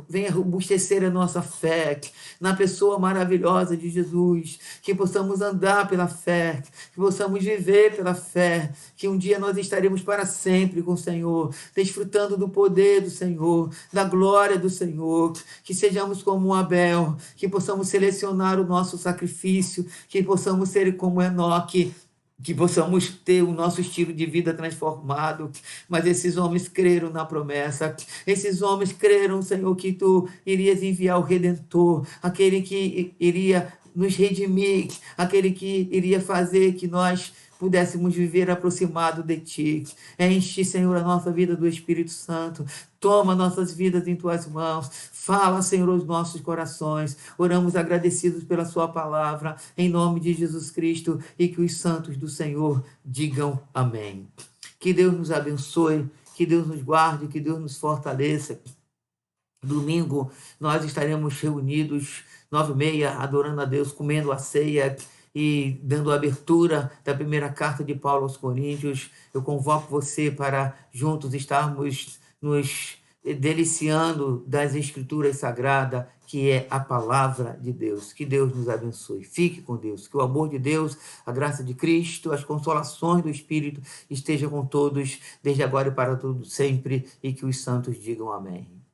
venha robustecer a nossa fé na pessoa maravilhosa de Jesus, que possamos andar pela fé, que possamos viver pela fé, que um dia nós estaremos para sempre com o Senhor, desfrutando do poder do Senhor, da glória do Senhor, que sejamos como um Abel, que possamos selecionar o nosso sacrifício, que possamos ser como Enoque, que possamos ter o nosso estilo de vida transformado. Mas esses homens creram na promessa, esses homens creram, Senhor, que tu irias enviar o Redentor, aquele que iria nos redimir, aquele que iria fazer que nós pudéssemos viver aproximado de Ti. Enche, Senhor, a nossa vida do Espírito Santo. Toma nossas vidas em Tuas mãos. Fala, Senhor, aos nossos corações. Oramos agradecidos pela Sua palavra, em nome de Jesus Cristo, e que os santos do Senhor digam amém. Que Deus nos abençoe, que Deus nos guarde, que Deus nos fortaleça. Domingo nós estaremos reunidos, 9h30, adorando a Deus, comendo a ceia e dando abertura da primeira carta de Paulo aos Coríntios. Eu convoco você para juntos estarmos nos deliciando das Escrituras Sagradas, que é a palavra de Deus. Que Deus nos abençoe. Fique com Deus. Que o amor de Deus, a graça de Cristo, as consolações do Espírito estejam com todos, desde agora e para todo sempre, e que os santos digam amém.